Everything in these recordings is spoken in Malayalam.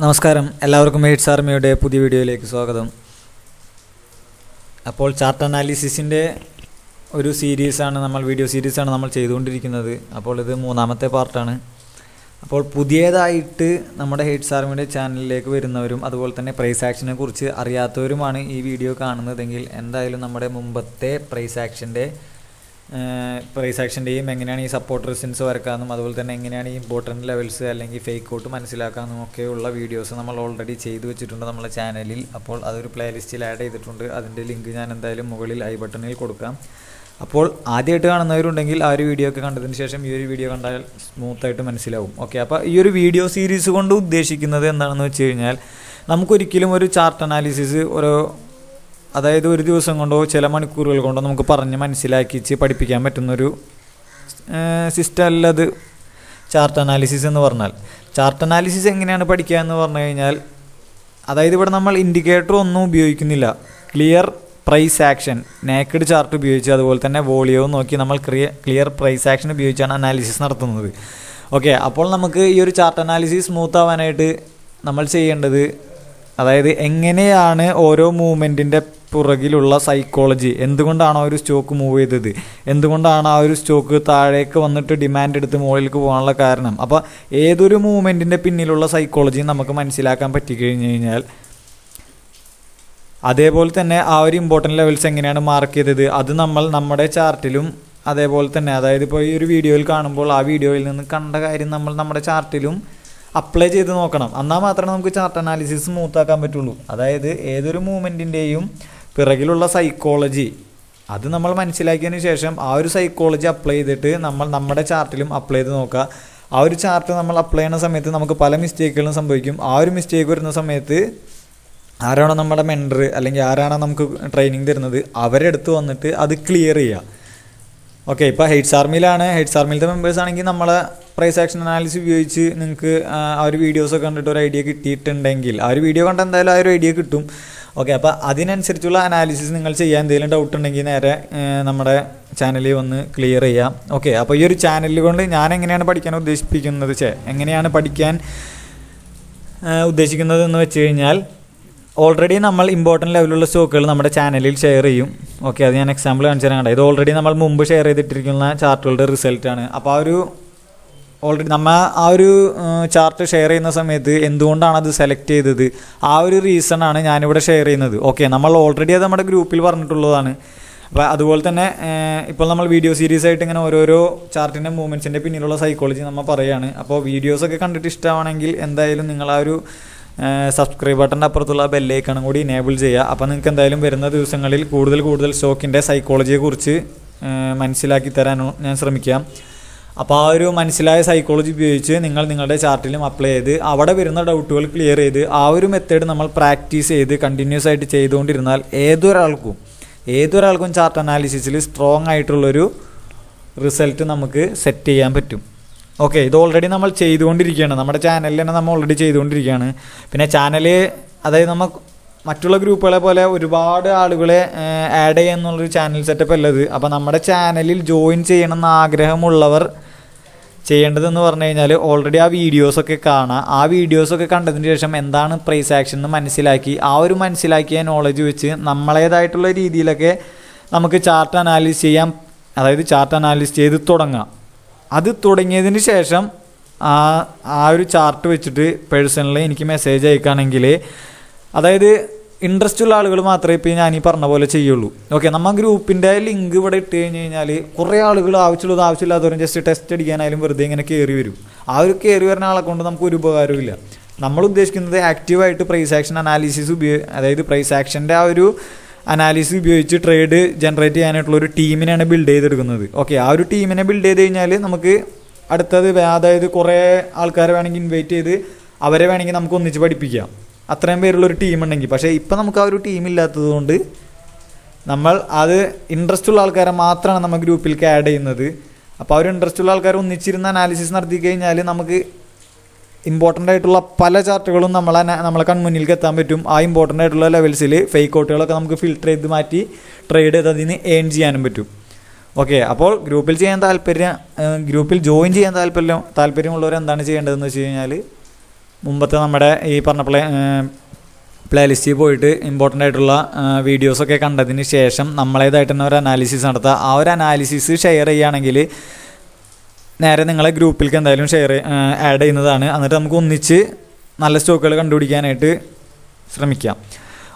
നമസ്കാരം, എല്ലാവർക്കും ഹെയ്റ്റ്സ് ആർമിയുടെ പുതിയ വീഡിയോയിലേക്ക് സ്വാഗതം. അപ്പോൾ ചാർട്ട് അനാലിസിസിൻ്റെ ഒരു വീഡിയോ സീരീസാണ് നമ്മൾ ചെയ്തുകൊണ്ടിരിക്കുന്നത്. അപ്പോൾ ഇത് മൂന്നാമത്തെ പാർട്ടാണ്. അപ്പോൾ പുതിയതായിട്ട് നമ്മുടെ ഹെയ്റ്റ്സ് ആർമിയുടെ ചാനലിലേക്ക് വരുന്നവരും അതുപോലെ തന്നെ പ്രൈസ് ആക്ഷനെ കുറിച്ച് അറിയാത്തവരുമാണ് ഈ വീഡിയോ കാണുന്നതെങ്കിൽ എന്തായാലും നമ്മുടെ മുമ്പത്തെ പ്രൈസ് ആക്ഷൻ്റെയും എങ്ങനെയാണ് ഈ സപ്പോർട്ട് റെസിസ്റ്റൻസ് വരക്കാമെന്നും അതുപോലെ തന്നെ എങ്ങനെയാണ് ഈ ഇമ്പോർട്ടൻറ്റ് ലെവൽസ് അല്ലെങ്കിൽ ഫേക്ക് ഔട്ട് മനസ്സിലാക്കാമെന്നും ഒക്കെയുള്ള വീഡിയോസ് നമ്മൾ ഓൾറെഡി ചെയ്തു വെച്ചിട്ടുണ്ട് നമ്മുടെ ചാനലിൽ. അപ്പോൾ അതൊരു പ്ലേലിസ്റ്റിൽ ആഡ് ചെയ്തിട്ടുണ്ട്. അതിൻ്റെ ലിങ്ക് ഞാൻ എന്തായാലും മുകളിൽ ഐ ബട്ടണിൽ കൊടുക്കാം. അപ്പോൾ ആദ്യമായിട്ട് കാണുന്നവരുണ്ടെങ്കിൽ ആ ഒരു വീഡിയോ ഒക്കെ കണ്ടതിന് ശേഷം ഈ ഒരു വീഡിയോ കണ്ടാൽ സ്മൂത്തായിട്ട് മനസ്സിലാവും. ഓക്കെ, അപ്പോൾ ഈ ഒരു വീഡിയോ സീരീസ് കൊണ്ട് ഉദ്ദേശിക്കുന്നത് എന്താണെന്ന് വെച്ച് കഴിഞ്ഞാൽ നമുക്കൊരിക്കലും ഒരു ചാർട്ട് അനാലിസിസ് അതായത് ഒരു ദിവസം കൊണ്ടോ ചില മണിക്കൂറുകൾ കൊണ്ടോ നമുക്ക് പറഞ്ഞ് മനസ്സിലാക്കിച്ച് പഠിപ്പിക്കാൻ പറ്റുന്നൊരു സിസ്റ്റം അല്ല അത് ചാർട്ട് അനാലിസിസ് എന്ന് പറഞ്ഞാൽ. ചാർട്ട് അനാലിസിസ് എങ്ങനെയാണ് പഠിക്കുക എന്ന് പറഞ്ഞു കഴിഞ്ഞാൽ, അതായത് ഇവിടെ നമ്മൾ ഇൻഡിക്കേറ്റർ ഒന്നും ഉപയോഗിക്കുന്നില്ല. Clear price action, naked chart ഉപയോഗിച്ച് അതുപോലെ തന്നെ വോളിയവും നോക്കി നമ്മൾ ക്ലിയർ പ്രൈസ് ആക്ഷൻ ഉപയോഗിച്ചാണ് അനാലിസിസ് നടത്തുന്നത്. ഓക്കെ, അപ്പോൾ നമുക്ക് ഈ ഒരു ചാർട്ട് അനാലിസിസ് സ്മൂത്ത് ആവാനായിട്ട് നമ്മൾ ചെയ്യേണ്ടത്, അതായത് എങ്ങനെയാണ് ഓരോ മൂവ്മെൻറ്റിൻ്റെ പുറകിലുള്ള സൈക്കോളജി, എന്തുകൊണ്ടാണ് ആ ഒരു സ്റ്റോക്ക് മൂവ് ചെയ്തത്, എന്തുകൊണ്ടാണ് ആ ഒരു സ്റ്റോക്ക് താഴേക്ക് വന്നിട്ട് ഡിമാൻഡ് എടുത്ത് മുകളിലേക്ക് പോകാനുള്ള കാരണം. അപ്പോൾ ഏതൊരു മൂവ്മെൻറ്റിൻ്റെ പിന്നിലുള്ള സൈക്കോളജി നമുക്ക് മനസ്സിലാക്കാൻ പറ്റിക്കഴിഞ്ഞ് കഴിഞ്ഞാൽ, അതേപോലെ തന്നെ ആ ഒരു ഇമ്പോർട്ടൻറ്റ് ലെവൽസ് എങ്ങനെയാണ് മാർക്ക് ചെയ്തത് അത് നമ്മൾ നമ്മുടെ ചാർട്ടിലും അതേപോലെ തന്നെ, അതായത് ഇപ്പോൾ ഈ ഒരു വീഡിയോയിൽ കാണുമ്പോൾ ആ വീഡിയോയിൽ നിന്ന് കണ്ട കാര്യം നമ്മൾ നമ്മുടെ ചാർട്ടിലും അപ്ലൈ ചെയ്ത് നോക്കണം. എന്നാൽ മാത്രമേ നമുക്ക് ചാർട്ട് അനാലിസിസ് സ്മൂത്താക്കാൻ പറ്റുള്ളൂ. അതായത് ഏതൊരു മൂവ്മെൻറ്റിൻ്റെയും പിറകിലുള്ള സൈക്കോളജി അത് നമ്മൾ മനസ്സിലാക്കിയതിന് ശേഷം ആ ഒരു സൈക്കോളജി അപ്ലൈ ചെയ്തിട്ട് നമ്മൾ നമ്മുടെ ചാർട്ടിലും അപ്ലൈ ചെയ്ത് നോക്കുക. ആ ഒരു ചാർട്ട് നമ്മൾ അപ്ലൈ ചെയ്യുന്ന സമയത്ത് നമുക്ക് പല മിസ്റ്റേക്കുകളും സംഭവിക്കും. ആ ഒരു മിസ്റ്റേക്ക് വരുന്ന സമയത്ത് ആരാണോ നമ്മുടെ മെൻറ്റർ അല്ലെങ്കിൽ ആരാണോ നമുക്ക് ട്രെയിനിങ് തരുന്നത് അവരെ അടുത്ത് വന്നിട്ട് അത് ക്ലിയർ ചെയ്യുക. ഓക്കെ, ഇപ്പോൾ ഹെയ്റ്റ്സ് ആർമിയിലത്തെ മെമ്പേഴ്സ് ആണെങ്കിൽ നമ്മളെ പ്രൈസ് ആക്ഷൻ അനാലിസിസ് ഉപയോഗിച്ച് നിങ്ങൾക്ക് ആ ഒരു വീഡിയോസൊക്കെ കണ്ടിട്ട് ഒരു ഐഡിയ കിട്ടിയിട്ടുണ്ടെങ്കിൽ, ആ ഒരു വീഡിയോ കണ്ട് എന്തായാലും ആ ഒരു ഐഡിയ കിട്ടും. ഓക്കെ, അപ്പോൾ അതിനനുസരിച്ചുള്ള അനാലിസിസ് നിങ്ങൾ ചെയ്യാൻ എന്തെങ്കിലും ഡൗട്ട് ഉണ്ടെങ്കിൽ നേരെ നമ്മുടെ ചാനലിൽ വന്ന് ക്ലിയർ ചെയ്യാം. ഓക്കെ, അപ്പോൾ ഈ ഒരു ചാനലിൽ കൊണ്ട് ഞാൻ എങ്ങനെയാണ് പഠിക്കാൻ ഉദ്ദേശിക്കുന്നത് എന്ന് വെച്ച് കഴിഞ്ഞാൽ, ഓൾറെഡി നമ്മൾ ഇമ്പോർട്ടൻറ്റ് ലെവലുള്ള സ്റ്റോക്കുകൾ നമ്മുടെ ചാനലിൽ ഷെയർ ചെയ്യും. ഓക്കെ, അത് ഞാൻ എക്സാമ്പിൾ കാണിച്ചു തരാൻ. ഇത് ഓൾറെഡി നമ്മൾ മുമ്പ് ഷെയർ ചെയ്തിട്ടിരിക്കുന്ന ചാർട്ടുകളുടെ റിസൾട്ടാണ്. അപ്പോൾ നമ്മൾ ആ ഒരു ചാർട്ട് ഷെയർ ചെയ്യുന്ന സമയത്ത് എന്തുകൊണ്ടാണ് അത് സെലക്ട് ചെയ്തത്, ആ ഒരു റീസണാണ് ഞാനിവിടെ ഷെയർ ചെയ്യുന്നത്. ഓക്കെ, നമ്മൾ ഓൾറെഡി അത് നമ്മുടെ ഗ്രൂപ്പിൽ പറഞ്ഞിട്ടുള്ളതാണ്. അപ്പോൾ അതുപോലെ തന്നെ ഇപ്പോൾ നമ്മൾ വീഡിയോ സീരീസ് ആയിട്ട് ഇങ്ങനെ ഓരോരോ ചാർട്ടിൻ്റെ മൂവ്മെൻറ്റ്സിൻ്റെ പിന്നിലുള്ള സൈക്കോളജി നമ്മൾ പറയുകയാണ്. അപ്പോൾ വീഡിയോസൊക്കെ കണ്ടിട്ട് ഇഷ്ടമാണെങ്കിൽ എന്തായാലും നിങ്ങൾ ആ ഒരു സബ്സ്ക്രൈബ് ബട്ടൻ്റെ അപ്പുറത്തുള്ള ബെല്ലൈക്കണും കൂടി ഇനേബിൾ ചെയ്യുക. അപ്പോൾ നിങ്ങൾക്ക് എന്തായാലും വരുന്ന ദിവസങ്ങളിൽ കൂടുതൽ സ്റ്റോക്കിൻ്റെ സൈക്കോളജിയെക്കുറിച്ച് മനസ്സിലാക്കി തരാൻ ഞാൻ ശ്രമിക്കാം. അപ്പോൾ ആ ഒരു മനസ്സിലായ സൈക്കോളജി ഉപയോഗിച്ച് നിങ്ങൾ നിങ്ങളുടെ ചാർട്ടിലും അപ്ലൈ ചെയ്ത് അവിടെ വരുന്ന ഡൗട്ടുകൾ ക്ലിയർ ചെയ്ത് ആ ഒരു മെത്തേഡ് നമ്മൾ പ്രാക്ടീസ് ചെയ്ത് കണ്ടിന്യൂസ് ആയിട്ട് ചെയ്തുകൊണ്ടിരുന്നാൽ ഏതൊരാൾക്കും ചാർട്ട് അനാലിസിസിൽ സ്ട്രോങ് ആയിട്ടുള്ളൊരു റിസൾട്ട് നമുക്ക് സെറ്റ് ചെയ്യാൻ പറ്റും. ഓക്കെ, ഇത് ഓൾറെഡി നമ്മൾ ചെയ്തുകൊണ്ടിരിക്കുകയാണ്. നമ്മുടെ ചാനലിൽ തന്നെ നമ്മൾ ഓൾറെഡി ചെയ്തുകൊണ്ടിരിക്കുകയാണ്. പിന്നെ ചാനൽ, അതായത് നമ്മൾ മറ്റുള്ള ഗ്രൂപ്പുകളെ പോലെ ഒരുപാട് ആളുകളെ ആഡ് ചെയ്യാന്നുള്ളൊരു ചാനൽ സെറ്റപ്പ് അല്ലത്. അപ്പോൾ നമ്മുടെ ചാനലിൽ ജോയിൻ ചെയ്യണമെന്ന് ആഗ്രഹമുള്ളവർ ചെയ്യേണ്ടതെന്ന് പറഞ്ഞു കഴിഞ്ഞാൽ, ഓൾറെഡി ആ വീഡിയോസൊക്കെ കാണുക. ആ വീഡിയോസൊക്കെ കണ്ടതിന് ശേഷം എന്താണ് പ്രൈസ് ആക്ഷൻ എന്ന് മനസ്സിലാക്കി ആ ഒരു മനസ്സിലാക്കിയ നോളജ് വെച്ച് നമ്മളേതായിട്ടുള്ള രീതിയിലൊക്കെ നമുക്ക് ചാർട്ട് അനാലിസിസ് ചെയ്യാം. അതായത് ചാർട്ട് അനാലിസിസ് ചെയ്ത് തുടങ്ങാം. അത് തുടങ്ങിയതിന് ശേഷം ആ ഒരു ചാർട്ട് വെച്ചിട്ട് പേഴ്സണലി എനിക്ക് മെസ്സേജ് അയക്കുകയാണെങ്കിൽ, അതായത് ഇൻട്രസ്റ്റ് ഉള്ള ആളുകൾ മാത്രമേ ഇപ്പോൾ ഞാൻ ഈ പറഞ്ഞ പോലെ ചെയ്യുള്ളൂ. ഓക്കെ, നമ്മൾ ഗ്രൂപ്പിൻ്റെ ലിങ്ക് ഇവിടെ ഇട്ട് കഴിഞ്ഞ് കഴിഞ്ഞാൽ കുറേ ആളുകൾ ആവശ്യമില്ലാത്തവരും ജസ്റ്റ് ടെസ്റ്റ് അടിക്കാനായാലും വെറുതെ ഇങ്ങനെ കയറി വരും. ആ ഒരു കയറി വരുന്ന ആളെ കൊണ്ട് നമുക്ക് ഒരു ഉപകാരമില്ല. നമ്മൾ ഉദ്ദേശിക്കുന്നത് ആക്റ്റീവായിട്ട് പ്രൈസ് ആക്ഷൻ അനാലിസിസ് അതായത് പ്രൈസ് ആക്ഷൻ്റെ ആ ഒരു അനാലിസിസ് ഉപയോഗിച്ച് ട്രേഡ് ജനറേറ്റ് ചെയ്യാനായിട്ടുള്ള ഒരു ടീമിനെയാണ് ബിൽഡ് ചെയ്തെടുക്കുന്നത്. ഓക്കെ, ആ ഒരു ടീമിനെ ബിൽഡ് ചെയ്ത് കഴിഞ്ഞാൽ നമുക്ക് അടുത്തത്, അതായത് കുറേ ആൾക്കാരെ വേണമെങ്കിൽ ഇൻവൈറ്റ് ചെയ്ത് അവരെ വേണമെങ്കിൽ നമുക്ക് ഒന്നിച്ച് പഠിപ്പിക്കാം, അത്രയും പേരുള്ളൊരു ടീം ഉണ്ടെങ്കിൽ. പക്ഷേ ഇപ്പം നമുക്ക് ആ ഒരു ടീമില്ലാത്തത് കൊണ്ട് നമ്മൾ അത് ഇൻട്രസ്റ്റ് ഉള്ള ആൾക്കാരെ മാത്രമാണ് നമ്മൾ ഗ്രൂപ്പിലേക്ക് ആഡ് ചെയ്യുന്നത്. അപ്പോൾ ആ ഒരു ഇൻട്രസ്റ്റ് ഉള്ള ആൾക്കാർ ഒന്നിച്ചിരുന്ന് അനാലിസിസ് നടത്തി കഴിഞ്ഞാൽ നമുക്ക് ഇമ്പോർട്ടൻ്റ് ആയിട്ടുള്ള പല ചാർട്ടുകളും നമ്മളെ കൺമുന്നിലേക്ക് എത്താൻ പറ്റും. ആ ഇമ്പോർട്ടൻ്റ് ആയിട്ടുള്ള ലെവൽസിൽ ഫേക്ക് ഔട്ടുകളൊക്കെ നമുക്ക് ഫിൽട്ടർ ചെയ്ത് മാറ്റി ട്രേഡ് ചെയ്ത് അതിന് ഏൺ ചെയ്യാനും പറ്റും. ഓക്കെ, അപ്പോൾ ഗ്രൂപ്പിൽ ജോയിൻ ചെയ്യാൻ താല്പര്യമുള്ളവർ എന്താണ് ചെയ്യേണ്ടതെന്ന് വെച്ച് കഴിഞ്ഞാൽ, മുമ്പത്തെ നമ്മുടെ ഈ പറഞ്ഞ പ്ലേലിസ്റ്റിൽ പോയിട്ട് ഇമ്പോർട്ടൻ്റ് ആയിട്ടുള്ള വീഡിയോസൊക്കെ കണ്ടതിന് ശേഷം നമ്മളേതായിട്ട് തന്നെ ഒരു അനാലിസിസ് നടത്തുക. ആ ഒരു അനാലിസിസ് ഷെയർ ചെയ്യുകയാണെങ്കിൽ നേരെ നിങ്ങളെ ഗ്രൂപ്പിലേക്ക് എന്തായാലും ആഡ് ചെയ്യുന്നതാണ്. എന്നിട്ട് നമുക്ക് ഒന്നിച്ച് നല്ല സ്റ്റോക്കുകൾ കണ്ടുപിടിക്കാനായിട്ട് ശ്രമിക്കാം.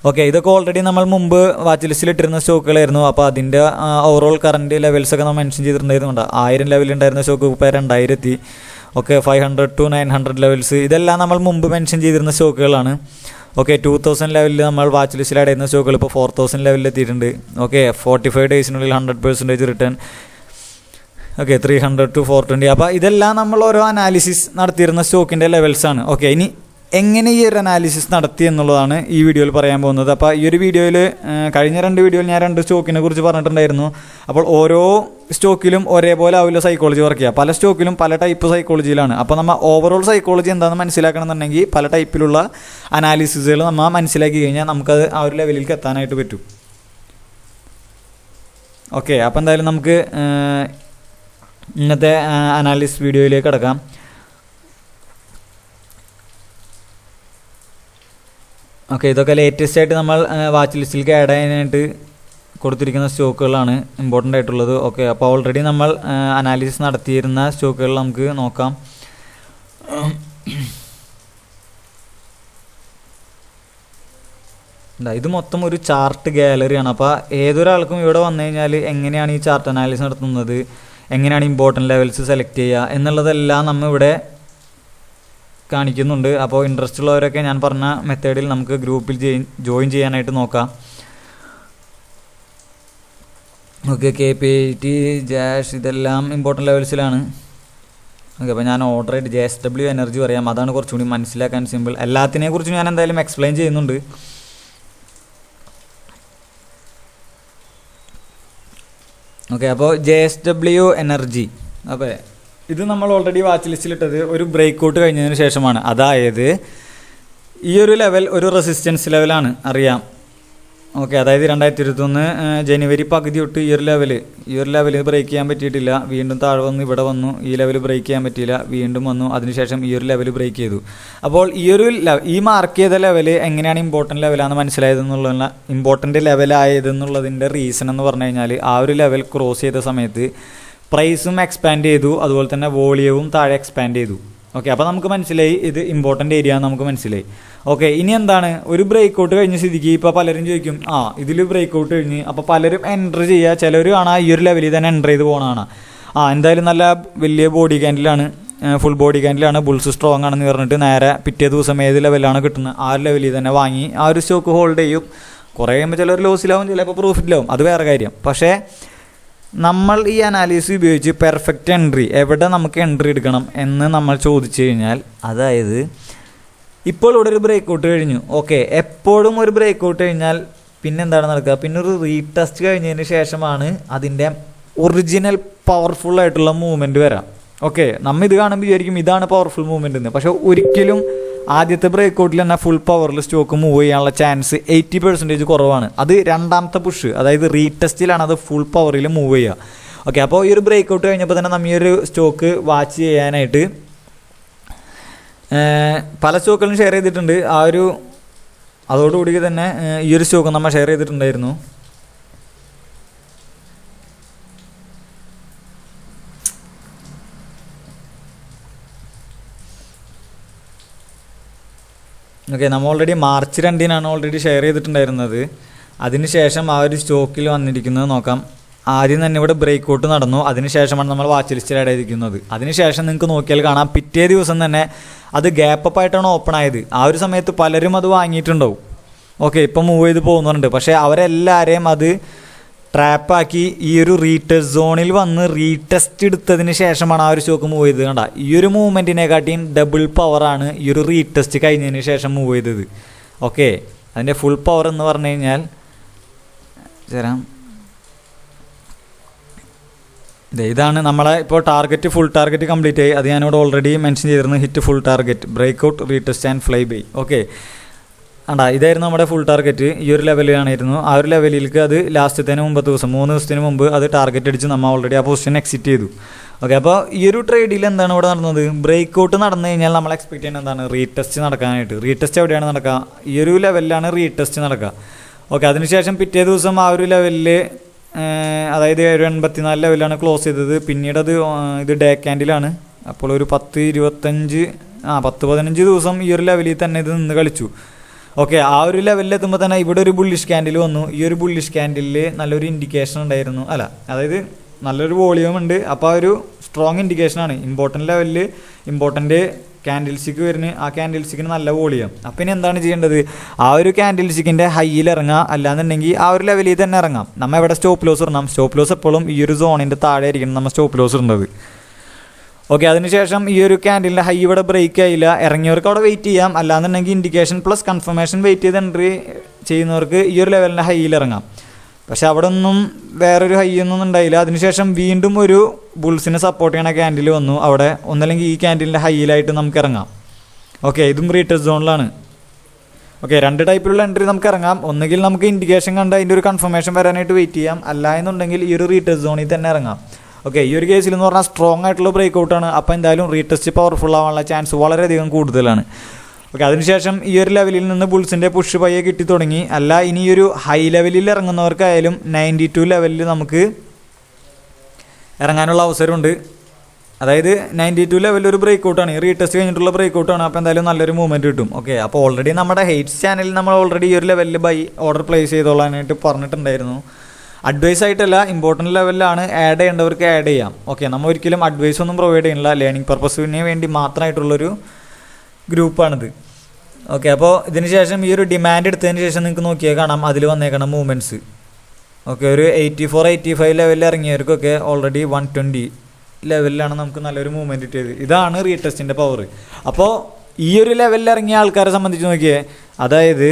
ഓക്കെ, ഇതൊക്കെ ഓൾറെഡി നമ്മൾ മുമ്പ് വാച്ച് ലിസ്റ്റിൽ ഇട്ടിരുന്ന സ്റ്റോക്കുകളായിരുന്നു. അപ്പോൾ അതിൻ്റെ ഓവറോൾ കറൻറ്റ് ലെവൽസൊക്കെ നമ്മൾ മെൻഷൻ ചെയ്തിട്ടുണ്ടായിരുന്നുണ്ട്. 1000 ലെവലുണ്ടായിരുന്ന സ്റ്റോക്ക് ഇപ്പോൾ 2000 എത്തി. ഓക്കെ, 500 to 900 ലെവൽസ്, ഇതെല്ലാം നമ്മൾ മുമ്പ് മെൻഷൻ ചെയ്തിരുന്ന സ്റ്റോക്കുകളാണ്. ഓക്കെ, 2000 ലെവലിൽ നമ്മൾ വാച്ച് ലിസ്റ്റിൽ ആഡ് ചെയ്യുന്ന സ്റ്റോക്കുകൾ ഇപ്പോൾ 4000 ലെവലിൽ എത്തിയിട്ടുണ്ട്. Okay, 45 ഡേയ്സിനുള്ളിൽ 100% return. Okay, 300 to 420. അപ്പോൾ ഇതെല്ലാം നമ്മൾ ഓരോ അനാലിസിസ് നടത്തിയിരുന്ന സ്റ്റോക്കിൻ്റെ ലെവൽസാണ്. ഓക്കെ, ഇനി എങ്ങനെ ഈ ഒരു അനാലിസിസ് നടത്തി എന്നുള്ളതാണ് ഈ വീഡിയോയിൽ പറയാൻ പോകുന്നത്. അപ്പോൾ ഈ ഒരു വീഡിയോയിൽ കഴിഞ്ഞ 2 വീഡിയോയിൽ ഞാൻ 2 സ്റ്റോക്കിനെ കുറിച്ച് പറഞ്ഞിട്ടുണ്ടായിരുന്നു. അപ്പോൾ ഓരോ സ്റ്റോക്കിലും ഒരേപോലെ ആവില്ല സൈക്കോളജി വർക്ക് ചെയ്യുക. പല സ്റ്റോക്കിലും പല ടൈപ്പ് സൈക്കോളജിയിലാണ്. അപ്പോൾ നമ്മൾ ഓവറോൾ സൈക്കോളജി എന്താണെന്ന് മനസ്സിലാക്കണമെന്നുണ്ടെങ്കിൽ പല ടൈപ്പിലുള്ള അനാലിസിസുകൾ നമ്മൾ മനസ്സിലാക്കി കഴിഞ്ഞാൽ നമുക്കത് ആ ഒരു ലെവലിലേക്ക് എത്താനായിട്ട് പറ്റും. ഓക്കെ, അപ്പോൾ എന്തായാലും നമുക്ക് ഇന്നത്തെ അനാലിസിസ് വീഡിയോയിലേക്ക് കിടക്കാം. ഓക്കെ, ഇതൊക്കെ ലേറ്റസ്റ്റ് ആയിട്ട് നമ്മൾ വാച്ച് ലിസ്റ്റിലേക്ക് ആഡ് ചെയ്യാനായിട്ട് കൊടുത്തിരിക്കുന്ന സ്റ്റോക്കുകളാണ് ഇമ്പോർട്ടൻ്റ് ആയിട്ടുള്ളത്. ഓക്കെ, അപ്പോൾ ഓൾറെഡി നമ്മൾ അനാലിസിസ് നടത്തിയിരുന്ന സ്റ്റോക്കുകൾ നമുക്ക് നോക്കാം. ഇത് മൊത്തം ഒരു ചാർട്ട് ഗാലറിയാണ്. അപ്പോൾ ഏതൊരാൾക്കും ഇവിടെ വന്നു കഴിഞ്ഞാൽ എങ്ങനെയാണ് ഈ ചാർട്ട് അനാലിസിസ് നടത്തുന്നത്, എങ്ങനെയാണ് ഇമ്പോർട്ടൻ്റ് ലെവൽസ് സെലക്ട് ചെയ്യുക എന്നുള്ളതെല്ലാം നമ്മൾ ഇവിടെ കാണിക്കുന്നുണ്ട്. അപ്പോൾ ഇൻട്രസ്റ്റ് ഉള്ളവരൊക്കെ ഞാൻ പറഞ്ഞ മെത്തേഡിൽ നമുക്ക് ഗ്രൂപ്പിൽ ജോയിൻ ചെയ്യാനായിട്ട് നോക്കാം. ഓക്കെ, KPIT, ജാഷ് ഇതെല്ലാം ഇമ്പോർട്ടൻ്റ് ലെവൽസിലാണ്. ഓക്കെ, അപ്പോൾ ഞാൻ ഓർഡർ ആയിട്ട് JSW എനർജി പറയാം, അതാണ് കുറച്ചുകൂടി മനസ്സിലാക്കാൻ സിമ്പിൾ. എല്ലാത്തിനെ കുറിച്ചും ഞാൻ എന്തായാലും എക്സ്പ്ലെയിൻ ചെയ്യുന്നുണ്ട്. ഓക്കെ, അപ്പോൾ JSW എനർജി, അപ്പോൾ ഇത് നമ്മൾ ഓൾറെഡി വാച്ച് ലിസ്റ്റിലിട്ടത് ഒരു ബ്രേക്ക് ഔട്ട് കഴിഞ്ഞതിന് ശേഷമാണ്. അതായത് ഈ ഒരു ലെവൽ ഒരു റെസിസ്റ്റൻസ് ലെവലാണ്, അറിയാം. ഓക്കെ, അതായത് 2021 ജനുവരി പകുതി തൊട്ട് ഈ ഒരു ലെവൽ ബ്രേക്ക് ചെയ്യാൻ പറ്റിയിട്ടില്ല. വീണ്ടും താഴെ വന്നു, ഇവിടെ വന്നു, ഈ ലെവൽ ബ്രേക്ക് ചെയ്യാൻ പറ്റിയില്ല, വീണ്ടും വന്നു, അതിനുശേഷം ഈ ഒരു ലെവൽ ബ്രേക്ക് ചെയ്തു. അപ്പോൾ ഈ മാർക്ക് ചെയ്ത ലെവൽ എങ്ങനെയാണ് ഇമ്പോർട്ടൻ്റ് ലെവലാണെന്ന് മനസ്സിലായതെന്നുള്ള ഇമ്പോർട്ടൻ്റ് ലെവലായതെന്നുള്ളതിൻ്റെ റീസൺ എന്ന് പറഞ്ഞു കഴിഞ്ഞാൽ ആ ഒരു ലെവൽ ക്രോസ് ചെയ്ത സമയത്ത് പ്രൈസും എക്സ്പാൻഡ് ചെയ്തു, അതുപോലെ തന്നെ വോളിയവും താഴെ എക്സ്പാൻഡ് ചെയ്തു. ഓക്കെ, അപ്പോൾ നമുക്ക് മനസ്സിലായി ഇത് ഇമ്പോർട്ടൻ്റ് ഏരിയ എന്ന് നമുക്ക് മനസ്സിലായി. ഓക്കെ, ഇനി എന്താണ്, ഒരു ബ്രേക്ക് ഔട്ട് കഴിഞ്ഞ സ്ഥിതിക്ക് ഇപ്പോൾ പലരും ചോദിക്കും, ഇതിൽ ബ്രേക്ക് ഔട്ട് കഴിഞ്ഞ്, അപ്പോൾ പലരും എൻ്റർ ചെയ്യുക, ചിലർ കാണാം ഈ ഒരു ലെവലിൽ തന്നെ എൻ്റർ ചെയ്ത് പോകണതാണ്. എന്തായാലും നല്ല വലിയ ബോഡി ക്യാൻഡിലാണ്, ഫുൾ ബോഡി ക്യാൻഡിലാണ്, ബുൾസ് സ്ട്രോങ് ആണെന്ന് പറഞ്ഞിട്ട് നേരെ പിറ്റേ ദിവസം ഏത് ലെവലാണ് കിട്ടുന്നത് ആ ഒരു ലെവലിൽ തന്നെ വാങ്ങി ആ ഒരു സ്റ്റോക്ക് ഹോൾഡ് ചെയ്യും. കുറേ കഴിയുമ്പോൾ ചിലർ ലോസിലാവും, ചിലപ്പോൾ പ്രോഫിറ്റിലാവും, അത് വേറെ കാര്യം. പക്ഷേ നമ്മൾ ഈ അനാലിസിസ് ഉപയോഗിച്ച് പെർഫെക്റ്റ് എൻട്രി എവിടെ നമുക്ക് എൻട്രി എടുക്കണം എന്ന് നമ്മൾ ചോദിച്ചു കഴിഞ്ഞാൽ, അതായത് ഇപ്പോൾ ഇവിടെ ഒരു ബ്രേക്ക് ഔട്ട് കഴിഞ്ഞു. ഓക്കെ, എപ്പോഴും ഒരു ബ്രേക്ക് ഔട്ട് കഴിഞ്ഞാൽ പിന്നെ എന്താണ് നടക്കുക, പിന്നെ ഒരു റീടെസ്റ്റ് കഴിഞ്ഞതിന് ശേഷമാണ് അതിൻ്റെ ഒറിജിനൽ പവർഫുൾ ആയിട്ടുള്ള മൂവ്മെൻറ്റ് വരാം. ഓക്കെ, നമ്മൾ ഇത് കാണുമ്പോൾ വിചാരിക്കും ഇതാണ് പവർഫുൾ മൂവ്മെൻറ്റ് എന്ന്. പക്ഷേ ഒരിക്കലും ആദ്യത്തെ ബ്രേക്ക് ഔട്ടിൽ തന്നെ ഫുൾ പവറിൽ സ്റ്റോക്ക് മൂവ് ചെയ്യാനുള്ള ചാൻസ് 80% കുറവാണ്. അത് രണ്ടാമത്തെ പുഷ്, അതായത് റീടെസ്റ്റിലാണ് അത് ഫുൾ പവറിൽ മൂവ് ചെയ്യുക. ഓക്കെ, അപ്പോൾ ഈ ഒരു ബ്രേക്ക് ഔട്ട് കഴിഞ്ഞപ്പോൾ തന്നെ നമ്മൾ ഈ ഒരു സ്റ്റോക്ക് വാച്ച് ചെയ്യാനായിട്ട് പല സ്റ്റോക്കുകളും ഷെയർ ചെയ്തിട്ടുണ്ട്. അതോടുകൂടി തന്നെ ഈ ഒരു സ്റ്റോക്ക് നമ്മൾ ഷെയർ ചെയ്തിട്ടുണ്ടായിരുന്നു. ഓക്കെ, നമ്മൾ ഓൾറെഡി മാർച്ച് 2 ഓൾറെഡി ഷെയർ ചെയ്തിട്ടുണ്ടായിരുന്നത്. അതിനുശേഷം ആ ഒരു സ്റ്റോക്കിൽ വന്നിരിക്കുന്നത് നോക്കാം. ആദ്യം തന്നെ ഇവിടെ ബ്രേക്ക് ഔട്ട് നടന്നു, അതിനുശേഷമാണ് നമ്മൾ വാച്ച് ലിസ്റ്റിൽ ആഡ് ചെയ്തിരിക്കുന്നത്. അതിനുശേഷം നിങ്ങൾക്ക് നോക്കിയാൽ കാണാം പിറ്റേ ദിവസം തന്നെ അത് ഗ്യാപ്പ് അപ്പ് ആയിട്ടാണ് ഓപ്പൺ ആയത്. ആ ഒരു സമയത്ത് പലരും അത് വാങ്ങിയിട്ടുണ്ടാവും. ഓക്കെ, ഇപ്പം മൂവ് ചെയ്ത് പോകുന്നുണ്ട്. പക്ഷേ അവരെല്ലാവരെയും അത് ട്രാപ്പാക്കി ഈ ഒരു റീടെസ്റ്റ് സോണിൽ വന്ന് റീടെസ്റ്റ് എടുത്തതിന് ശേഷമാണ് ആ ഒരു സ്റ്റോക്ക് മൂവ് ചെയ്തത്. കണ്ട, ഈ ഒരു മൂവ്മെൻറ്റിനെക്കാട്ടിയും ഡബിൾ പവറാണ് ഈ ഒരു റീടെസ്റ്റ് കഴിഞ്ഞതിന് ശേഷം മൂവ് ചെയ്തത്. ഓക്കെ, അതിൻ്റെ ഫുൾ പവർ എന്ന് പറഞ്ഞു കഴിഞ്ഞാൽ തരാം. ഇതാണ് നമ്മളെ ഇപ്പോൾ ടാർഗറ്റ്, ഫുൾ ടാർഗറ്റ് കംപ്ലീറ്റ് ആയി. അത് ഞാനിവിടെ ഓൾറെഡി മെൻഷൻ ചെയ്തിരുന്നു. Hit full target, break out, retest and fly by. Okay, ഇതായിരുന്നു നമ്മുടെ ഫുൾ ടാർഗറ്റ്. ഈ ഒരു ലെവലിലാണിരുന്നു. ആ ഒരു ലെവലിലേക്ക് അത് ലാസ്റ്റത്തേന് മുമ്പത്തെ ദിവസം 3 ദിവസത്തിന് മുമ്പ് അത് ടാർഗറ്റ് അടിച്ച് നമ്മൾ ഓൾറെഡി ആ പൊസിഷൻ എക്സിറ്റ് ചെയ്തു. ഓക്കെ, അപ്പോൾ ഈ ഒരു ട്രേഡിൽ എന്താണ് ഇവിടെ നടന്നത്? ബ്രേക്ക് ഔട്ട് നടന്നു കഴിഞ്ഞാൽ നമ്മൾ എക്സ്പെക്ട് ചെയ്യുന്നത് എന്താണ്? റീടെസ്റ്റ് നടക്കാനായിട്ട്. റീടെസ്റ്റ് എവിടെയാണ് നടക്കുക? ഈ ഒരു ലെവലിലാണ് റീടെസ്റ്റ് നടക്കുക. ഓക്കെ, അതിനുശേഷം പിറ്റേ ദിവസം ആ ഒരു ലെവലിൽ, അതായത് ഒരു 84 ലെവലിലാണ് ക്ലോസ് ചെയ്തത്. പിന്നീട് ഇത് ഡേ ക്യാൻഡിലാണ്. അപ്പോൾ ഒരു 10-15 ദിവസം ഈ ഒരു ലെവലിൽ തന്നെ ഇത് നിന്ന് കളിച്ചു. ഓക്കെ, ആ ഒരു ലെവലിൽ എത്തുമ്പോൾ തന്നെ ഇവിടെ ഒരു ബുള്ളിഷ് ക്യാൻഡിൽ വന്നു. ഈ ഒരു ബുള്ളിഷ് ക്യാൻഡിലിൽ നല്ലൊരു ഇൻഡിക്കേഷൻ ഉണ്ടായിരുന്നു, അതായത് നല്ലൊരു വോളിയം ഉണ്ട്. അപ്പോൾ ആ ഒരു സ്ട്രോങ് ഇൻഡിക്കേഷനാണ്. ഇമ്പോർട്ടൻറ്റ് ലെവലിൽ ഇമ്പോർട്ടൻ്റ് ക്യാൻഡിൽ സ്റ്റിക്ക് വരുന്നത്, ആ ക്യാൻഡിൽ സ്റ്റിക്കിന് നല്ല വോളിയം. അപ്പം ഇനി എന്താണ് ചെയ്യേണ്ടത്? ആ ഒരു ക്യാൻഡിൽ സ്റ്റിക്കിൻ്റെ ഹൈയിൽ ഇറങ്ങുക, അല്ലാന്നുണ്ടെങ്കിൽ ആ ഒരു ലെവലിൽ തന്നെ ഇറങ്ങാം. നമ്മൾ എവിടെ സ്റ്റോപ്പ് ലോസ് ഇടണം? സ്റ്റോപ്പ് ലോസ് എപ്പോഴും ഈ ഒരു സോണിൻ്റെ താഴെ ആയിരിക്കണം നമ്മൾ സ്റ്റോപ്പ് ലോസ് ഇടുന്നത്. ഓക്കെ, അതിനുശേഷം ഈ ഒരു ക്യാൻഡിലിൻ്റെ ഹൈ ഇവിടെ ബ്രേക്ക് ആയില്ല, ഇറങ്ങിയവർക്ക് അവിടെ വെയിറ്റ് ചെയ്യാം. അല്ലാന്നുണ്ടെങ്കിൽ ഇൻഡിക്കേഷൻ പ്ലസ് കൺഫർമേഷൻ വെയിറ്റ് ചെയ്ത് എൻട്രി ചെയ്യുന്നവർക്ക് ഈ ഒരു ലെവലിൻ്റെ ഹൈയിൽ ഇറങ്ങാം. പക്ഷെ അവിടെ ഒന്നും വേറൊരു ഹൈ ഒന്നും ഉണ്ടായില്ല. അതിനുശേഷം വീണ്ടും ഒരു ബുൾസിനെ സപ്പോർട്ട് ചെയ്യണ ക്യാൻഡിൽ വന്നു. അവിടെ ഒന്നല്ലെങ്കിൽ ഈ ക്യാൻഡിലിൻ്റെ ഹൈയിലായിട്ട് നമുക്ക് ഇറങ്ങാം. ഓക്കെ, ഇതും റീടെസ്റ്റ് സോണിലാണ്. ഓക്കെ, 2 ടൈപ്പിലുള്ള എൻട്രി നമുക്ക് ഇറങ്ങാം. ഒന്നുകിൽ നമുക്ക് ഇൻഡിക്കേഷൻ കണ്ട് അതിൻ്റെ ഒരു കൺഫർമേഷൻ വരാനായിട്ട് വെയിറ്റ് ചെയ്യാം, അല്ല എന്നുണ്ടെങ്കിൽ ഈ ഒരു റീടെസ്റ്റ് സോണിൽ തന്നെ ഇറങ്ങാം. ഓക്കെ, ഈ ഒരു കേസിൽ എന്ന് പറഞ്ഞാൽ സ്ട്രോങ് ആയിട്ടുള്ള ബ്രേക്ക് ഔട്ടാണ്. അപ്പോൾ എന്തായാലും റീടെസ്റ്റ് പവർഫുൾ ആവാനുള്ള ചാൻസ് വളരെയധികം കൂടുതലാണ്. ഓക്കെ, അതിനുശേഷം ഈ ഒരു ലെവലിൽ നിന്ന് ബുൾസിൻ്റെ പുഷ് പയ്യെ കിട്ടി തുടങ്ങി. അല്ല, ഇനി ഒരു ഹൈ ലെവലിൽ ഇറങ്ങുന്നവർക്കായാലും 92 ലെവലിൽ നമുക്ക് ഇറങ്ങാനുള്ള അവസരമുണ്ട്. അതായത് 92 ലെവലിൽ ഒരു ബ്രേക്ക് ഔട്ടാണ്, റീടെസ്റ്റ് കഴിഞ്ഞിട്ടുള്ള ബ്രേക്ക് ഔട്ടാണ്. അപ്പോൾ എന്തായാലും നല്ലൊരു മൂവ്മെൻറ്റ് കിട്ടും. ഓക്കെ, അപ്പോൾ ഓൾറെഡി നമ്മുടെ ഹെയ്റ്റ്സ് ചാനലിൽ നമ്മൾ ഓൾറെഡി ഈ ഒരു ലെവലിൽ ബൈ ഓർഡർ പ്ലേസ് ചെയ്തോളാനായിട്ട് പറഞ്ഞിട്ടുണ്ടായിരുന്നു. അഡ്വൈസ് ആയിട്ടല്ല, ഇമ്പോർട്ടൻറ്റ് ലെവലിലാണ് ആഡ് ചെയ്യേണ്ടവർക്ക് ആഡ് ചെയ്യാം. ഓക്കെ, നമ്മൾ ഒരിക്കലും അഡ്വൈസ് ഒന്നും പ്രൊവൈഡ് ചെയ്യുന്നില്ല, ലേണിംഗ് പർപ്പസിന് വേണ്ടി മാത്രമായിട്ടുള്ളൊരു ഗ്രൂപ്പാണിത്. ഓക്കെ, അപ്പോൾ ഇതിന് ശേഷം ഈ ഒരു ഡിമാൻഡ് എടുത്തതിന് ശേഷം നിങ്ങൾക്ക് നോക്കിയാൽ കാണാം അതിൽ വന്നേക്കണം മൂവ്മെൻറ്റ്സ്. ഓക്കെ, ഒരു 84-85 ലെവലിൽ ഇറങ്ങിയവർക്കൊക്കെ ഓൾറെഡി 120 ലെവലിലാണ് നമുക്ക് നല്ലൊരു മൂവ്മെൻറ്റ് കിട്ടിയത്. ഇതാണ് റീടെസ്റ്റിൻ്റെ പവർ. അപ്പോൾ ഈ ഒരു ലെവലിൽ ഇറങ്ങിയ ആൾക്കാരെ സംബന്ധിച്ച് നോക്കിയേ, അതായത്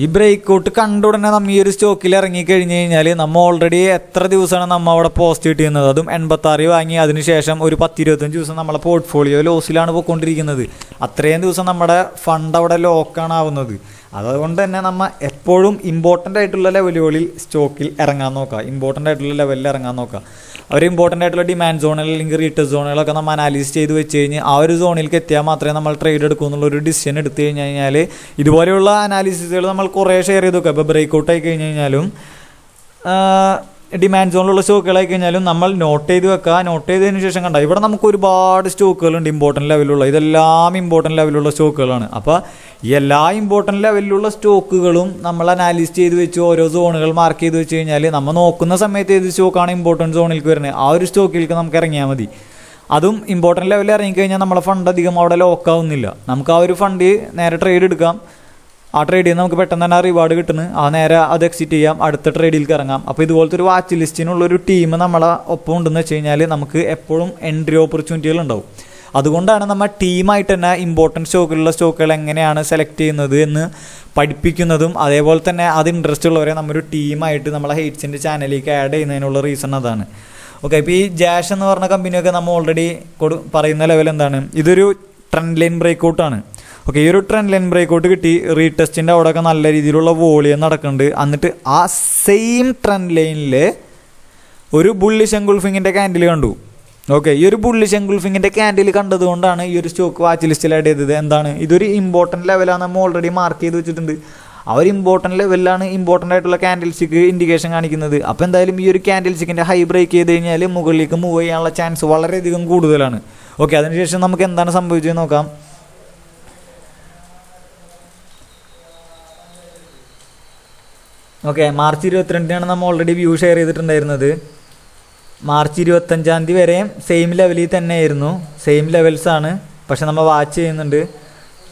ഈ ബ്രേക്ക് ഔട്ട് കണ്ട ഉടനെ നമ്മൾ ഈ ഒരു സ്റ്റോക്കിൽ ഇറങ്ങിക്കഴിഞ്ഞ് കഴിഞ്ഞാൽ നമ്മൾ ഓൾറെഡി എത്ര ദിവസമാണ് നമ്മൾ അവിടെ പോസ്റ്റ് കിട്ടിയിരുന്നത്? അതും 86 വാങ്ങി അതിനുശേഷം ഒരു 10-25 ദിവസം നമ്മളെ പോർട്ട്ഫോളിയോ ലോസിലാണ് പോയിക്കൊണ്ടിരിക്കുന്നത്. അത്രയും ദിവസം നമ്മുടെ ഫണ്ട് അവിടെ ലോക്കാണ് ആവുന്നത്. അതുകൊണ്ട് തന്നെ നമ്മൾ എപ്പോഴും ഇമ്പോർട്ടൻ്റ് ആയിട്ടുള്ള ലെവലുകളിൽ സ്റ്റോക്കിൽ ഇറങ്ങാൻ നോക്കുക, ഇമ്പോർട്ടൻ്റ് ആയിട്ടുള്ള ലെവലിൽ ഇറങ്ങാൻ നോക്കുക. അവർ ഇമ്പോർട്ടൻ്റ് ആയിട്ടുള്ള ഡിമാൻഡ് സോണുകൾ അല്ലെങ്കിൽ റീറ്റെസ്റ്റ് സോണുകളൊക്കെ നമ്മൾ അനാലിസിസ് ചെയ്ത് വെച്ച് കഴിഞ്ഞ് ആ ഒരു സോണിലേക്ക് എത്തിയാൽ മാത്രമേ നമ്മൾ ട്രേഡ് എടുക്കൂ എന്നുള്ളൊരു ഡിസിഷൻ എടുത്തു കഴിഞ്ഞാൽ ഇതുപോലെയുള്ള അനാലിസിസുകൾ നമ്മൾ കുറേ ഷെയർ ചെയ്ത് വെക്കുക. ഇപ്പോൾ ബ്രേക്ക് ഔട്ട് ആയി കഴിഞ്ഞ് കഴിഞ്ഞാലും ഡിമാൻഡ് സോണിലുള്ള സ്റ്റോക്കുകളായി കഴിഞ്ഞാലും നമ്മൾ നോട്ട് ചെയ്ത് വെക്കുക. നോട്ട് ചെയ്തതിന് ശേഷം കണ്ട ഇവിടെ നമുക്ക് ഒരുപാട് സ്റ്റോക്കുകളുണ്ട് ഇമ്പോർട്ടൻ്റ് ലെവലുള്ള, ഇതെല്ലാം ഇമ്പോർട്ടൻ്റ് ലെവലുള്ള സ്റ്റോക്കുകളാണ്. അപ്പോൾ ഈ എല്ലാ ഇമ്പോർട്ടൻ്റ് ലെവലിലുള്ള സ്റ്റോക്കുകളും നമ്മൾ അനാലിസ് ചെയ്ത് വെച്ച് ഓരോ സോണുകൾ മാർക്ക് ചെയ്ത് വെച്ച് കഴിഞ്ഞാൽ നമ്മൾ നോക്കുന്ന സമയത്ത് ഏത് സ്റ്റോക്കാണ് ഇമ്പോർട്ടൻറ്റ് സോണിലേക്ക് വരുന്നത് ആ ഒരു സ്റ്റോക്കിലേക്ക് നമുക്ക് ഇറങ്ങിയാൽ മതി. അതും ഇമ്പോർട്ടൻ്റ് ലെവലിൽ ഇറങ്ങിക്കഴിഞ്ഞാൽ നമ്മളെ ഫണ്ട് അധികം അവിടെ ലോക്കാവുന്നില്ല. നമുക്ക് ആ ഒരു ഫണ്ട് നേരെ ട്രേഡ് എടുക്കാം. ആ ട്രേഡിൽ നിന്ന് നമുക്ക് പെട്ടെന്ന് തന്നെ റിവാർഡ് കിട്ടുന്നു. ആ നേരെ അത് എക്സിറ്റ് ചെയ്യാം, അടുത്ത ട്രേഡിലേക്ക് ഇറങ്ങാം. അപ്പോൾ ഇതുപോലത്തെ ഒരു വാച്ച് ലിസ്റ്റിനുള്ളൊരു ടീം നമ്മളെ ഒപ്പം ഉണ്ടെന്ന് വെച്ച് കഴിഞ്ഞാൽ നമുക്ക് എപ്പോഴും എൻട്രി ഓപ്പർച്യൂണിറ്റികൾ ഉണ്ടാവും. അതുകൊണ്ടാണ് നമ്മൾ ടീമായിട്ട് തന്നെ ഇമ്പോർട്ടൻറ്റ് സ്റ്റോക്കുകൾ എങ്ങനെയാണ് സെലക്ട് ചെയ്യുന്നത് എന്ന് പഠിപ്പിക്കുന്നതും അതേപോലെ തന്നെ അത് ഇൻട്രസ്റ്റ് ഉള്ളവരെ നമ്മൊരു ടീമായിട്ട് നമ്മളെ ഹെയ്റ്റ്സിൻ്റെ ചാനലിലേക്ക് ആഡ് ചെയ്യുന്നതിനുള്ള റീസൺ അതാണ്. ഓക്കെ, ഇപ്പോൾ ഈ ജാഷ് എന്ന് പറഞ്ഞ കമ്പനിയൊക്കെ നമ്മൾ ഓൾറെഡി പറയുന്ന ലെവൽ എന്താണ്? ഇതൊരു ട്രെൻഡ് ലൈൻ ബ്രേക്ക് ഔട്ടാണ്. ഓക്കെ, ഈ ഒരു ട്രെൻഡ് ലൈൻ ബ്രേക്ക് ഔട്ട് കിട്ടി, റീടെസ്റ്റിൻ്റെ അവിടെയൊക്കെ നല്ല രീതിയിലുള്ള വോളിയം നടക്കുന്നുണ്ട്. എന്നിട്ട് ആ സെയിം ട്രെൻഡ് ലൈനിൽ ഒരു ബുള്ളിഷ് എൻഗുൾഫിങ്ങിൻ്റെ ക്യാൻഡിൽ കണ്ടു. ഓക്കെ, ഈ ഒരു ബുള്ളിഷ് എൻഗുൾഫിങ്ങിൻ്റെ ക്യാൻഡിൽ കണ്ടതുകൊണ്ടാണ് ഈ ഒരു സ്റ്റോക്ക് വാച്ച് ലിസ്റ്റിൽ ആഡ് ചെയ്തത്. എന്താണ്? ഇതൊരു ഇമ്പോർട്ടൻറ്റ് ലെവലാണ്, നമ്മൾ ഓൾറെഡി മാർക്ക് ചെയ്ത് വെച്ചിട്ടുണ്ട്. ആ ഒരു ഇമ്പോർട്ടൻറ്റ് ലെവലിലാണ് ഇമ്പോർട്ടൻ്റ് ആയിട്ടുള്ള ക്യാൻഡിൽ സ്റ്റിക്ക് ഇൻഡിക്കേഷൻ കാണിക്കുന്നത്. അപ്പോൾ എന്തായാലും ഈ ഒരു ക്യാൻഡിൽ സ്റ്റിക്കിൻ്റെ ഹൈ ബ്രേക്ക് ചെയ്ത് കഴിഞ്ഞാൽ മുകളിലേക്ക് മൂവ് ചെയ്യാനുള്ള ചാൻസ് വളരെയധികം കൂടുതലാണ്. ഓക്കെ, അതിനുശേഷം നമുക്ക് എന്താണ് സംഭവിച്ചത് നോക്കാം. ഓക്കെ, മാർച്ച് 22 നമ്മൾ ഓൾറെഡി വ്യൂ ഷെയർ ചെയ്തിട്ടുണ്ടായിരുന്നത്. മാർച്ച് 25 വരെയും സെയിം ലെവലിൽ തന്നെയായിരുന്നു, സെയിം ലെവൽസാണ്. പക്ഷെ നമ്മൾ വാച്ച് ചെയ്യുന്നുണ്ട്.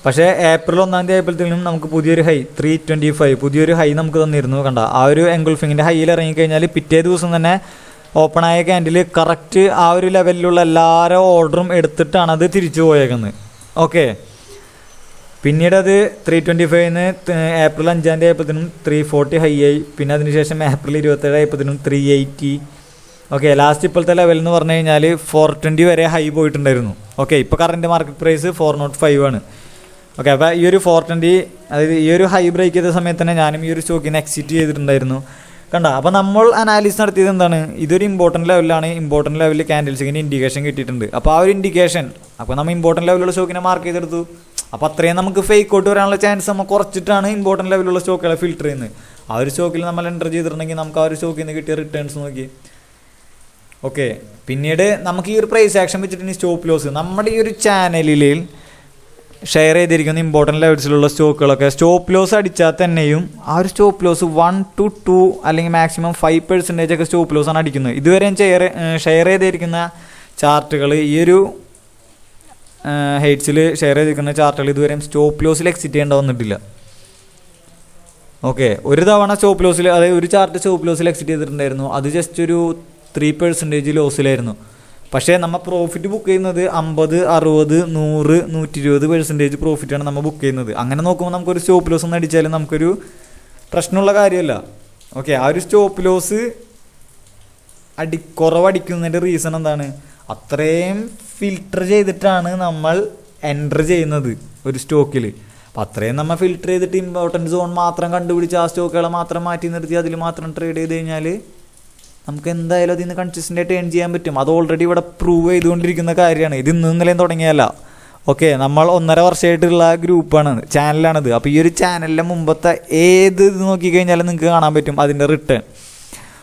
പക്ഷേ ഏപ്രിൽ 1 ആയപ്പോഴത്തേക്കും നമുക്ക് പുതിയൊരു ഹൈ 325 പുതിയൊരു ഹൈ നമുക്ക് തന്നിരുന്നു. കണ്ട ആ ഒരു എൻഗുൾഫിങ്ങിൻ്റെ ഹൈയിൽ ഇറങ്ങിക്കഴിഞ്ഞാൽ പിറ്റേ ദിവസം തന്നെ ഓപ്പണായ ക്യാൻഡിൽ കറക്റ്റ് ആ ഒരു ലെവലിലുള്ള എല്ലാവരും ഓർഡറും എടുത്തിട്ടാണ് അത് തിരിച്ചു പോയേക്കുന്നത്. ഓക്കെ, പിന്നീട് അത് 325 ഏപ്രിൽ 5 ആയപ്പോഴത്തേനും 340 ഹൈ ആയി. പിന്നെ അതിനുശേഷം ഏപ്രിൽ 27 ആയപ്പോഴത്തേനും 380. ഓക്കെ, ലാസ്റ്റ് ഇപ്പോഴത്തെ ലെവൽ എന്ന് പറഞ്ഞു കഴിഞ്ഞാൽ 420 വരെ ഹൈ പോയിട്ടുണ്ടായിരുന്നു. ഓക്കെ, ഇപ്പോൾ കറൻറ്റ് മാർക്കറ്റ് പ്രൈസ് 405 ആണ്. ഓക്കെ, അപ്പോൾ ഈ ഒരു 420 അതായത് ഈ ഒരു ഹൈ ബ്രേക്ക് ചെയ്ത സമയത്ത് തന്നെ ഞാനും ഈ ഒരു സ്റ്റോക്കിന് എക്സിറ്റ് ചെയ്തിട്ടുണ്ടായിരുന്നു. കണ്ട. അപ്പോൾ നമ്മൾ അനാലിസിസ് നടത്തിയത് എന്താണ്, ഇതൊരു ഇമ്പോർട്ടൻറ്റ് ലെവലിലാണ്. ഇമ്പോർട്ടൻറ്റ് ലെവലിൽ ക്യാൻഡിൽസിന് ഇൻഡിക്കേഷൻ കിട്ടിയിട്ടുണ്ട്. അപ്പോൾ ആ ഒരു ഇൻഡിക്കേഷൻ, അപ്പോൾ നമ്മൾ ഇമ്പോർട്ടൻറ്റ് ലെവലുള്ള സ്റ്റോക്കിനെ മാർക്ക് ചെയ്തെടുത്തു. അപ്പോൾ അത്രയും നമുക്ക് ഫേക്ക് ഔട്ട് വരാനുള്ള ചാൻസ് നമ്മൾ കുറച്ചിട്ടാണ് ഇമ്പോർട്ടൻറ്റ് ലെവലുള്ള സ്റ്റോക്കുകളെ ഫിൽറ്റർ ചെയ്യുന്നത്. ആ ഒരു സ്റ്റോക്കിൽ നമ്മൾ എൻ്റർ ചെയ്തിട്ടുണ്ടെങ്കിൽ നമുക്ക് ആ ഒരു സ്റ്റോക്കിൽ നിന്ന് കിട്ടിയ റിട്ടേൺസ് നോക്കി. ഓക്കെ, പിന്നീട് നമുക്ക് ഈ ഒരു പ്രൈസ് ആക്ഷൻ വെച്ചിട്ട് ഇനി സ്റ്റോപ്പ് ലോസ് നമ്മുടെ ഈ ഒരു ചാനലിൽ ഷെയർ ചെയ്തിരിക്കുന്ന ഇമ്പോർട്ടൻറ്റ് ലെവൽസിലുള്ള സ്റ്റോക്കുകളൊക്കെ സ്റ്റോപ്പ് ലോസ് അടിച്ചാൽ തന്നെയും ആ ഒരു സ്റ്റോപ്പ് ലോസ് 1 to 2 അല്ലെങ്കിൽ മാക്സിമം 5% ഒക്കെ സ്റ്റോപ്പ് ലോസാണ് അടിക്കുന്നത്. ഇതുവരെ ഷെയർ ചെയ്തിരിക്കുന്ന ചാർട്ടുകൾ, ഈ ഒരു ഹെയ്റ്റ്സിൽ ഷെയർ ചെയ്തിരിക്കുന്ന ചാർട്ടുകൾ ഇതുവരെയും സ്റ്റോപ്പ് ലോസിൽ എക്സിറ്റ് ചെയ്യേണ്ട വന്നിട്ടില്ല. ഓക്കെ, ഒരു തവണ സ്റ്റോപ്പ് ലോസിൽ, അതായത് ഒരു ചാർട്ട് സ്റ്റോപ്പ് ലോസിൽ എക്സിറ്റ് ചെയ്തിട്ടുണ്ടായിരുന്നു. അത് ജസ്റ്റ് ഒരു 3% ലോസിലായിരുന്നു. പക്ഷേ നമ്മൾ പ്രോഫിറ്റ് ബുക്ക് ചെയ്യുന്നത് 50, 60, 100, 120% പ്രോഫിറ്റാണ് നമ്മൾ ബുക്ക് ചെയ്യുന്നത്. അങ്ങനെ നോക്കുമ്പോൾ നമുക്കൊരു സ്റ്റോപ്പ് ലോസ് ഒന്നും അടിച്ചാലും നമുക്കൊരു പ്രശ്നമുള്ള കാര്യമല്ല. ഓക്കെ, ആ ഒരു സ്റ്റോപ്പ് ലോസ് കുറവടിക്കുന്നതിൻ്റെ റീസൺ എന്താണ്, അത്രയും ഫിൽട്ടർ ചെയ്തിട്ടാണ് നമ്മൾ എൻ്റർ ചെയ്യുന്നത് ഒരു സ്റ്റോക്കിൽ. അപ്പം അത്രയും നമ്മൾ ഫിൽട്ടർ ചെയ്തിട്ട് ഇമ്പോർട്ടൻറ്റ് സോൺ മാത്രം കണ്ടുപിടിച്ച് ആ സ്റ്റോക്കുകളെ മാത്രം മാറ്റി നിർത്തി അതിൽ മാത്രം ട്രേഡ് ചെയ്ത് കഴിഞ്ഞാൽ നമുക്ക് എന്തായാലും അതിൽ നിന്ന് കൺസിസ്റ്റൻ്റ് ആയിട്ട് ഏൺ ചെയ്യാൻ പറ്റും. അത് ഓൾറെഡി ഇവിടെ പ്രൂവ് ചെയ്തുകൊണ്ടിരിക്കുന്ന കാര്യമാണ്. ഇത് ഇന്നലെയും തുടങ്ങിയല്ല. ഓക്കെ, നമ്മൾ 1.5 വർഷമായിട്ടുള്ള ഗ്രൂപ്പാണ്, ചാനലാണിത്. അപ്പോൾ ഈ ഒരു ചാനലിലെ മുമ്പത്തെ ഏത് ഇത് നോക്കിക്കഴിഞ്ഞാലും നിങ്ങൾക്ക് കാണാൻ പറ്റും അതിൻ്റെ റിട്ടേൺ.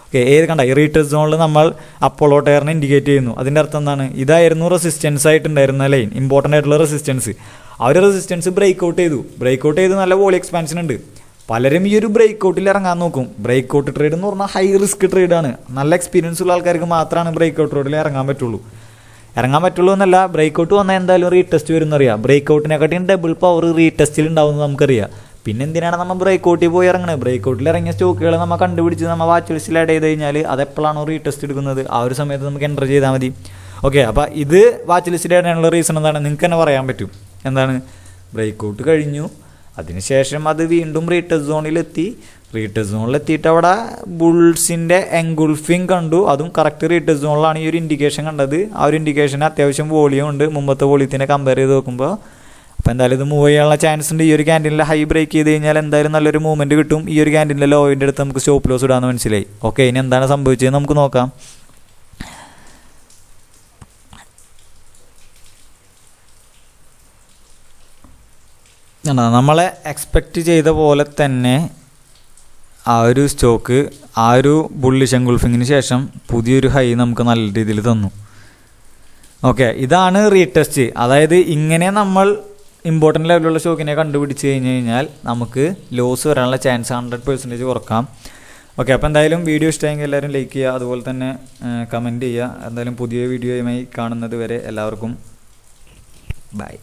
ഓക്കെ, ഏത് കണ്ട ഈ റീറ്റേൺ സോണിൽ നമ്മൾ അപ്പോളോ ടയറിനെ ഇൻഡിക്കേറ്റ് ചെയ്യുന്നു. അതിൻ്റെ അർത്ഥം എന്താണ്, ഇതായിരുന്നു റെസിസ്റ്റൻസ് ആയിട്ടുണ്ടായിരുന്ന ലൈൻ, ഇമ്പോർട്ടൻ്റ് ആയിട്ടുള്ള റെസിസ്റ്റൻസ്. ആ ഒരു റെസിസ്റ്റൻസ് ബ്രേക്ക് ഔട്ട് ചെയ്തു നല്ല വോളി എക്സ്പാൻഷൻ ഉണ്ട്. പലരും ഈ ഒരു ബ്രേക്ക് ഔട്ടിൽ ഇറങ്ങാൻ നോക്കും. ബ്രേക്ക് ഔട്ട് ട്രേഡ് എന്ന് പറഞ്ഞാൽ ഹൈ റിസ്ക് ട്രേഡാണ്. നല്ല എക്സ്പീരിയൻസ് ഉള്ള ആൾക്കാർക്ക് മാത്രമാണ് ബ്രേക്ക് ഔട്ട് ട്രേഡിൽ ഇറങ്ങാൻ പറ്റുള്ളൂ എന്നല്ല, ബ്രേക്ക് ഔട്ട് വന്നാൽ എന്തായാലും റീടെസ്റ്റ് വരുന്നറിയാം. ബ്രേക്ക് ഔട്ടിനെക്കാട്ടിയും ഡബിൾ പവർ റീടെസ്റ്റിൽ ഉണ്ടാവുമെന്ന് നമുക്കറിയാം. പിന്നെ എന്തിനാണ് നമ്മൾ ബ്രേക്ക് ഔട്ടിൽ പോയി ഇറങ്ങുന്നത്? ബ്രേക്ക് ഔട്ടിൽ ഇറങ്ങിയ സ്റ്റോക്കുകൾ നമ്മൾ കണ്ടുപിടിച്ച് നമ്മൾ വാച്ച് ലിസ്റ്റിൽ ആഡ് ചെയ്ത് കഴിഞ്ഞാൽ അതെപ്പോഴാണോ റീടെസ്റ്റ് എടുക്കുന്നത് ആ ഒരു സമയത്ത് നമുക്ക് എൻ്റർ ചെയ്താൽ മതി. ഓക്കെ, അപ്പോൾ ഇത് വാച്ച് ലിസ്റ്റിൽ ആഡ് ചെയ്യാനുള്ള റീസൺ എന്താണ്, നിങ്ങൾക്ക് തന്നെ പറയാൻ പറ്റും. എന്താണ്, ബ്രേക്ക് ഔട്ട് കഴിഞ്ഞു, അതിനുശേഷം അത് വീണ്ടും റീടെസ്റ്റ് സോണിലെത്തിയിട്ട് അവിടെ ബുൾസിൻ്റെ എൻഗുൾഫിങ് കണ്ടു. അതും കറക്റ്റ് റീടെസ്റ്റ് സോണിലാണ് ഈ ഒരു ഇൻഡിക്കേഷൻ കണ്ടത്. ആ ഒരു ഇൻഡിക്കേഷൻ അത്യാവശ്യം വോളിയം ഉണ്ട് മുമ്പത്തെ വോളിയത്തിനെ കമ്പയർ ചെയ്ത് നോക്കുമ്പോൾ. അപ്പോൾ എന്തായാലും ഇത് മൂവ് ചെയ്യാനുള്ള ചാൻസ് ഉണ്ട്. ഈ ഒരു ക്യാൻറ്റീനിലെ ഹൈ ബ്രേക്ക് ചെയ്ത് കഴിഞ്ഞാൽ എന്തായാലും നല്ലൊരു മൂവ്മെൻറ്റ് കിട്ടും. ഈ ഒരു ക്യാൻറ്റീനിലെ ലോവിൻ്റെ അടുത്ത് നമുക്ക് സ്റ്റോപ്പ് ലോസ് ഇടാമെന്ന് മനസ്സിലായി. ഓക്കെ, ഇനി എന്താണ് സംഭവിച്ചത് നമുക്ക് നോക്കാം. നമ്മളെ എക്സ്പെക്റ്റ് ചെയ്ത പോലെ തന്നെ ആ ഒരു സ്റ്റോക്ക് ആ ഒരു ബുള്ളിഷ് എൻഗുൾഫിങ്ങിന് ശേഷം പുതിയൊരു ഹൈ നമുക്ക് നല്ല രീതിയിൽ തന്നു. ഓക്കെ, ഇതാണ് റീടെസ്റ്റ്. അതായത് ഇങ്ങനെ നമ്മൾ ഇമ്പോർട്ടൻ്റ് ലെവലുള്ള സ്റ്റോക്കിനെ കണ്ടുപിടിച്ച് കഴിഞ്ഞാൽ നമുക്ക് ലോസ് വരാനുള്ള ചാൻസ് 100% കുറക്കാം. ഓക്കെ, അപ്പോൾ എന്തായാലും വീഡിയോ ഇഷ്ടമെങ്കിൽ എല്ലാവരും ലൈക്ക് ചെയ്യുക, അതുപോലെ തന്നെ കമൻറ്റ് ചെയ്യുക. എന്തായാലും പുതിയ വീഡിയോയുമായി കാണുന്നത് വരെ എല്ലാവർക്കും ബൈ.